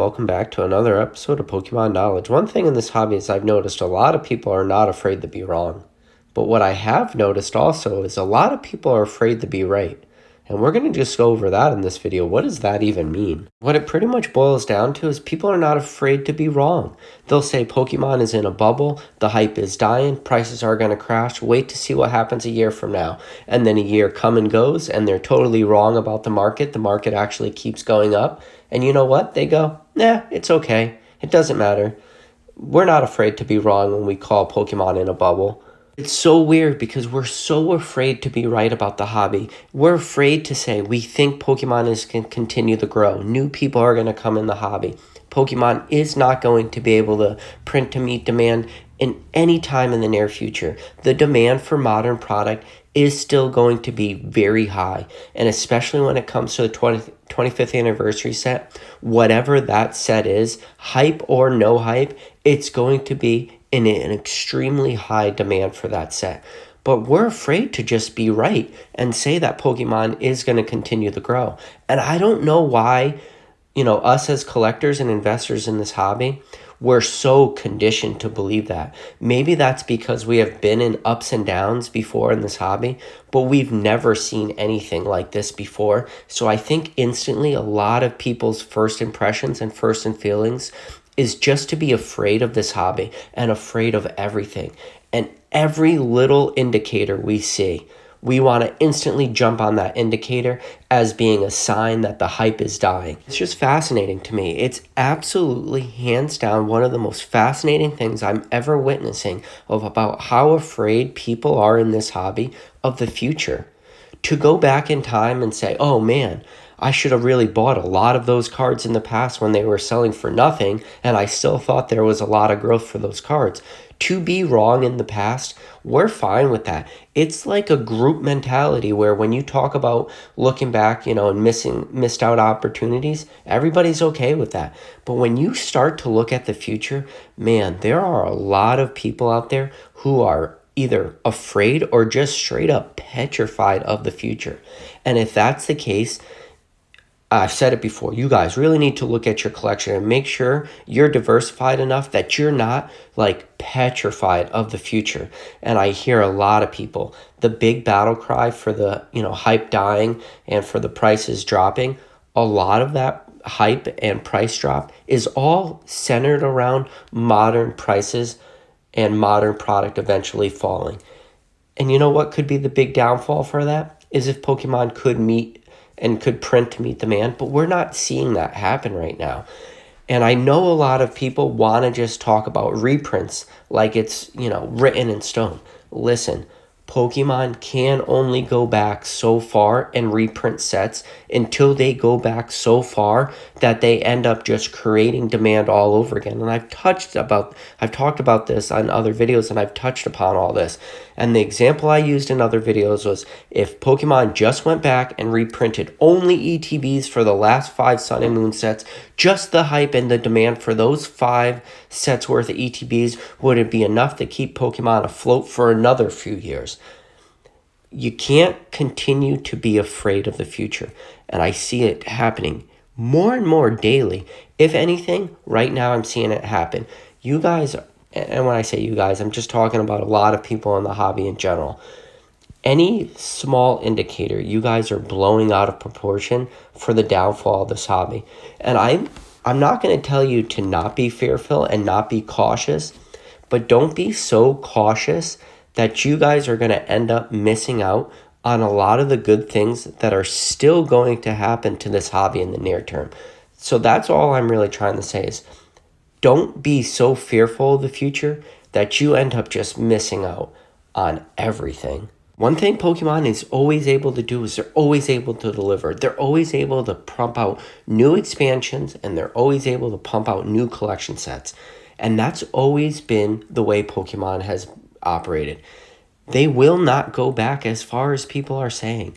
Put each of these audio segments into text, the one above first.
welcome back to another episode of Pokemon Knowledge. One thing in this hobby is I've noticed a lot of people are not afraid to be wrong. But what I have noticed also is a lot of people are afraid to be right. And we're going to just go over that in this video. What does that even mean? What it pretty much boils down to is people are not afraid to be wrong. They'll say Pokemon is in a bubble, the hype is dying, prices are going to crash, wait to see what happens a year from now. And then a year come and goes and they're totally wrong about the market. The market actually keeps going up. And you know what? They go, nah, it's okay. It doesn't matter. We're not afraid to be wrong when we call Pokemon in a bubble. It's so weird because we're so afraid to be right about the hobby. We're afraid to say we think Pokemon is going to continue to grow. New people are going to come in the hobby. Pokemon is not going to be able to print to meet demand in any time in the near future. The demand for modern product is still going to be very high. And especially when it comes to the 25th anniversary set, whatever that set is, hype or no hype, it's going to be in an extremely high demand for that set. But we're afraid to just be right and say that Pokemon is going to continue to grow. And I don't know why, us as collectors and investors in this hobby, we're so conditioned to believe that. Maybe that's because we have been in ups and downs before in this hobby, but we've never seen anything like this before. So I think instantly a lot of people's first impressions and first feelings is just to be afraid of this hobby and afraid of everything. And every little indicator we see, we want to instantly jump on that indicator as being a sign that the hype is dying. It's just fascinating to me. It's absolutely hands down one of the most fascinating things I'm ever witnessing about how afraid people are in this hobby of the future. To go back in time and say, oh man, I should have really bought a lot of those cards in the past when they were selling for nothing, and I still thought there was a lot of growth for those cards. To be wrong in the past, we're fine with that. It's like a group mentality where when you talk about looking back, and missed out opportunities, everybody's okay with that. But when you start to look at the future, man, there are a lot of people out there who are either afraid or just straight up petrified of the future. And if that's the case, I've said it before, you guys really need to look at your collection and make sure you're diversified enough that you're not like petrified of the future. And I hear a lot of people, the big battle cry for the, hype dying and for the prices dropping, a lot of that hype and price drop is all centered around modern prices and modern product eventually falling. And you know what could be the big downfall for that? Is if Pokemon could meet and could print to meet demand, but we're not seeing that happen right now. And I know a lot of people want to just talk about reprints like it's, written in stone. Listen, Pokemon can only go back so far and reprint sets until they go back so far that they end up just creating demand all over again. And I've talked about this on other videos, and I've touched upon all this. And the example I used in other videos was if Pokemon just went back and reprinted only ETBs for the last 5 Sun and Moon sets, just the hype and the demand for those 5 sets worth of ETBs would it be enough to keep Pokemon afloat for another few years. You can't continue to be afraid of the future. And I see it happening more and more daily. If anything, right now I'm seeing it happen. You guys, and when I say you guys, I'm just talking about a lot of people in the hobby in general. Any small indicator, you guys are blowing out of proportion for the downfall of this hobby. And I'm not going to tell you to not be fearful and not be cautious, but don't be so cautious that you guys are going to end up missing out on a lot of the good things that are still going to happen to this hobby in the near term. So that's all I'm really trying to say is don't be so fearful of the future that you end up just missing out on everything. One thing Pokemon is always able to do is they're always able to deliver. They're always able to pump out new expansions, and they're always able to pump out new collection sets. And that's always been the way Pokemon has operated. They will not go back as far as people are saying.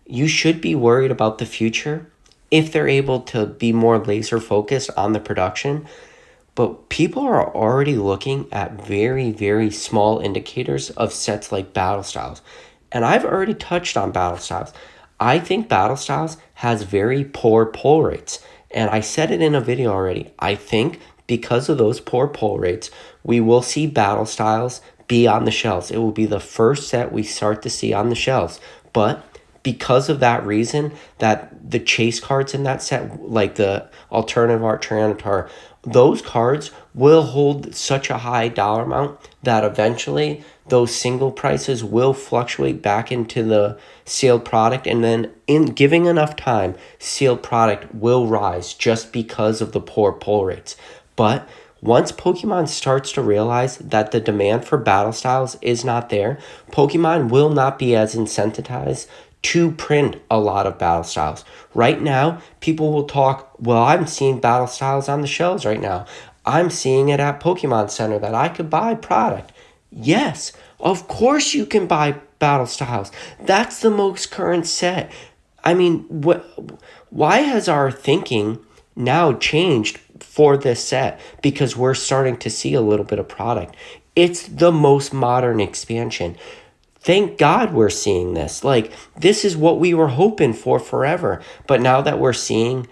You should be worried about the future if they're able to be more laser focused on the production. But people are already looking at very, very small indicators of sets like Battle Styles. And I've already touched on Battle Styles. I think Battle Styles has very poor pull rates. And I said it in a video already. I think because of those poor pull rates, we will see battle styles be on the shelves. It will be the first set we start to see on the shelves. But because of that reason, that the chase cards in that set, like the alternative art Tyranitar, those cards will hold such a high dollar amount that eventually those single prices will fluctuate back into the sealed product, and then in giving enough time, sealed product will rise just because of the poor pull rates. But once Pokemon starts to realize that the demand for battle styles is not there, Pokemon will not be as incentivized to print a lot of battle styles. Right now, people will talk, well, I'm seeing battle styles on the shelves right now. I'm seeing it at Pokemon Center that I could buy product. Yes, of course you can buy battle styles. That's the most current set. I mean, why has our thinking now changed for this set? Because we're starting to see a little bit of product. It's the most modern expansion. Thank God we're seeing this. Like, this is what we were hoping for forever. But now that we're seeing,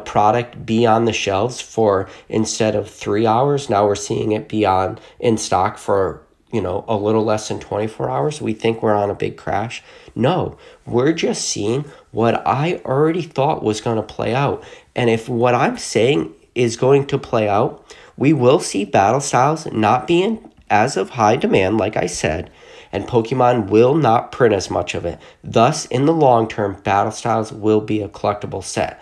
product be on the shelves for, instead of 3 hours, now we're seeing it be on in stock for, a little less than 24 hours. We think we're on a big crash. No, we're just seeing what I already thought was going to play out. And if what I'm saying is going to play out, we will see battle styles not being as of high demand, like I said, and Pokemon will not print as much of it. Thus, in the long term, battle styles will be a collectible set.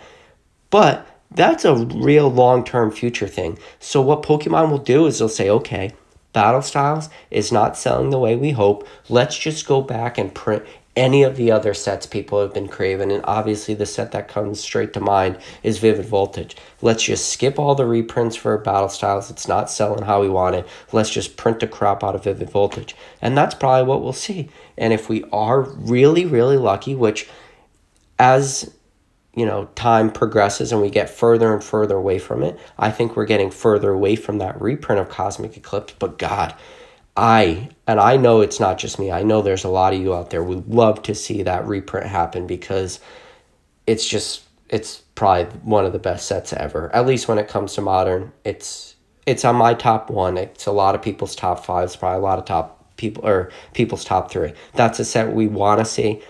But that's a real long-term future thing. So what Pokemon will do is they'll say, okay, battle styles is not selling the way we hope. Let's just go back and print any of the other sets people have been craving. And obviously the set that comes straight to mind is Vivid Voltage. Let's just skip all the reprints for battle styles. It's not selling how we want it. Let's just print the crap out of Vivid Voltage. And that's probably what we'll see. And if we are really, really lucky, which as time progresses and we get further and further away from it, I think we're getting further away from that reprint of Cosmic Eclipse. But God, I know it's not just me. I know there's a lot of you out there would love to see that reprint happen, because it's probably one of the best sets ever. At least when it comes to modern, it's on my top one. It's a lot of people's top five. It's probably a lot of people's top three. That's a set we want to see.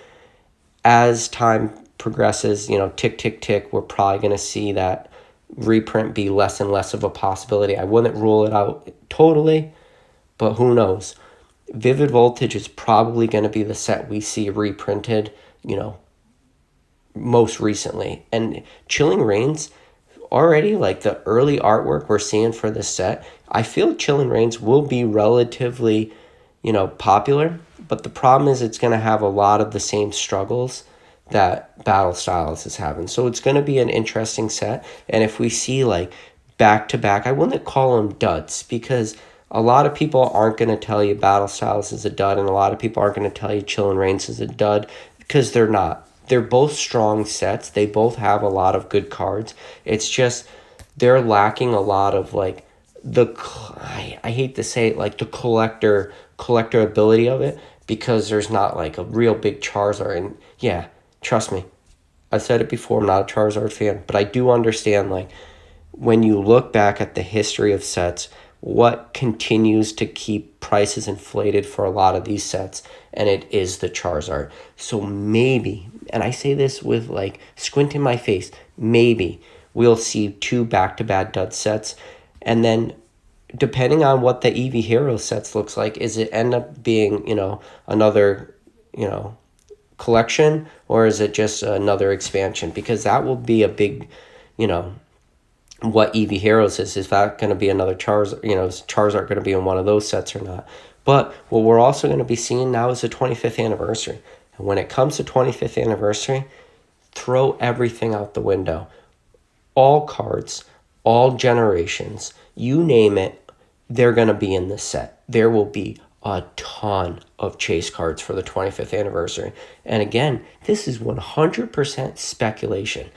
As time progresses, tick, tick, tick, we're probably going to see that reprint be less and less of a possibility. I wouldn't rule it out totally, but who knows? Vivid Voltage is probably going to be the set we see reprinted, most recently. And Chilling Reigns, already, like the early artwork we're seeing for this set, I feel Chilling Reigns will be relatively, popular. But the problem is it's going to have a lot of the same struggles that Battle Styles is having. So it's going to be an interesting set. And if we see like back-to-back, I wouldn't call them duds, because a lot of people aren't going to tell you Battle Styles is a dud, and a lot of people aren't going to tell you Chilling Reigns is a dud, because they're not. They're both strong sets. They both have a lot of good cards. It's just they're lacking a lot of like I hate to say it, like the collector ability of it, because there's not like a real big Charizard. And yeah, trust me, I said it before, I'm not a Charizard fan, but I do understand, like, when you look back at the history of sets, what continues to keep prices inflated for a lot of these sets, and it is the Charizard. So maybe, and I say this with like squint in my face, maybe we'll see 2 back-to-back dud sets, and then depending on what the Eevee Hero sets looks like, is it end up being, another, collection, or is it just another expansion? Because that will be a big, what Eevee Heroes is that going to be another Charizard? Is Charizard going to be in one of those sets or not? But what we're also going to be seeing now is the 25th anniversary. And when it comes to 25th anniversary, throw everything out the window. All cards, all generations, you name it, they're going to be in this set. There will be a ton of chase cards for the 25th anniversary. And again, this is 100% speculation.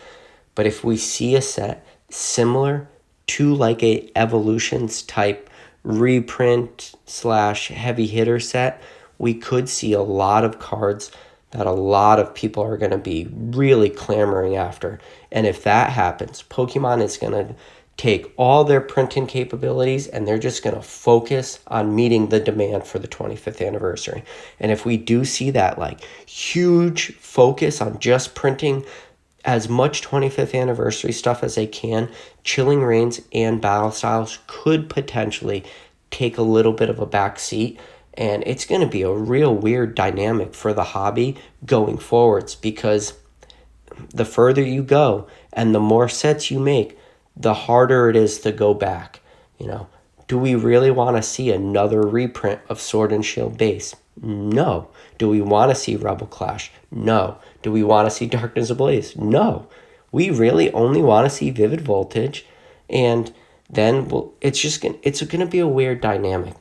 But if we see a set similar to like a Evolutions type reprint / heavy hitter set, we could see a lot of cards that a lot of people are going to be really clamoring after. And if that happens, Pokemon is going to take all their printing capabilities and they're just going to focus on meeting the demand for the 25th anniversary. And if we do see that like huge focus on just printing as much 25th anniversary stuff as they can, Chilling Reigns and Battle Styles could potentially take a little bit of a back seat. And it's going to be a real weird dynamic for the hobby going forwards, because the further you go and the more sets you make, the harder it is to go back. Do we really want to see another reprint of Sword and Shield base? No. Do we want to see Rebel Clash? No. Do we want to see Darkness Ablaze? No. We really only want to see Vivid Voltage, and then it's going to be a weird dynamic.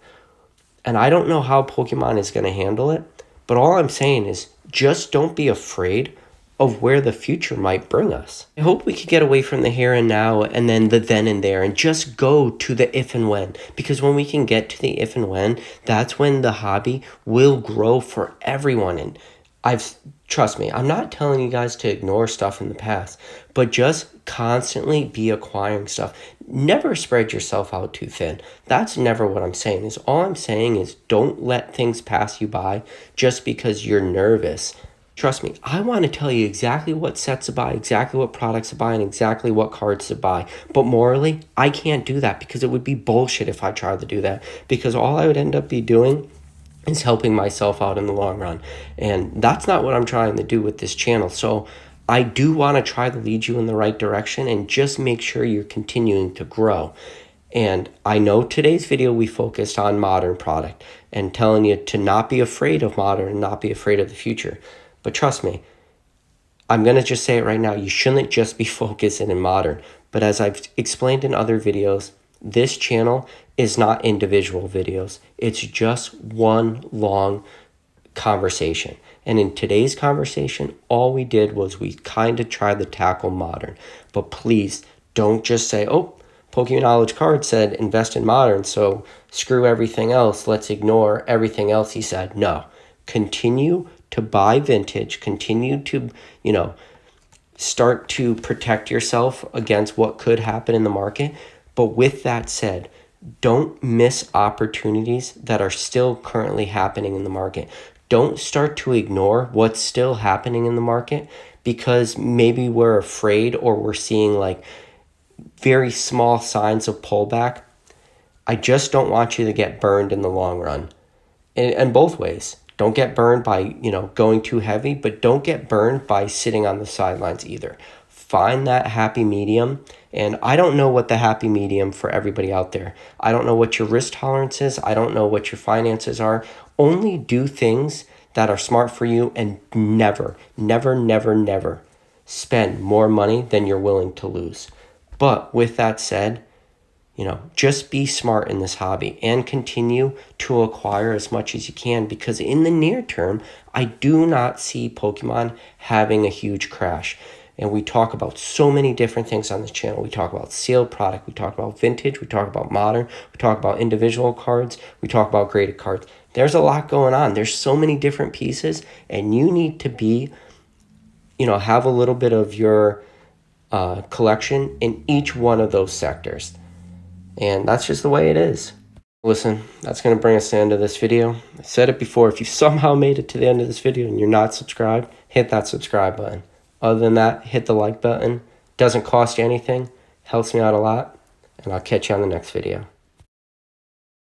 And I don't know how Pokemon is going to handle it, but all I'm saying is just don't be afraid of where the future might bring us. I hope we could get away from the here and now and then the then and there and just go to the if and when. Because when we can get to the if and when, that's when the hobby will grow for everyone. And trust me, I'm not telling you guys to ignore stuff in the past, but just constantly be acquiring stuff. Never spread yourself out too thin. That's never what I'm saying. All I'm saying is don't let things pass you by just because you're nervous. Trust me, I want to tell you exactly what sets to buy, exactly what products to buy, and exactly what cards to buy. But morally, I can't do that because it would be bullshit if I tried to do that. Because all I would end up doing is helping myself out in the long run. And that's not what I'm trying to do with this channel. So I do want to try to lead you in the right direction and just make sure you're continuing to grow. And I know today's video we focused on modern product and telling you to not be afraid of modern and not be afraid of the future. But trust me, I'm going to just say it right now, you shouldn't just be focusing in modern. But as I've explained in other videos, this channel is not individual videos. It's just one long conversation. And in today's conversation, all we did was we kind of tried to tackle modern. But please don't just say, oh, Pokemon Knowledge Card said invest in modern, so screw everything else. Let's ignore everything else he said. No, continue to buy vintage, continue to, start to protect yourself against what could happen in the market. But with that said, don't miss opportunities that are still currently happening in the market. Don't start to ignore what's still happening in the market because maybe we're afraid or we're seeing like very small signs of pullback. I just don't want you to get burned in the long run. And both ways. Don't get burned by, going too heavy, but don't get burned by sitting on the sidelines either. Find that happy medium. And I don't know what the happy medium for everybody out there. I don't know what your risk tolerance is. I don't know what your finances are. Only do things that are smart for you and never, never, never, never spend more money than you're willing to lose. But with that said, just be smart in this hobby and continue to acquire as much as you can, because in the near term, I do not see Pokemon having a huge crash. And we talk about so many different things on this channel. We talk about sealed product, we talk about vintage, we talk about modern, we talk about individual cards, we talk about graded cards. There's a lot going on. There's so many different pieces, and you need to be, have a little bit of your collection in each one of those sectors. And that's just the way it is. Listen, that's going to bring us to the end of this video. I said it before, if you somehow made it to the end of this video and you're not subscribed, hit that subscribe button. Other than that, hit the like button. Doesn't cost you anything, helps me out a lot, and I'll catch you on the next video.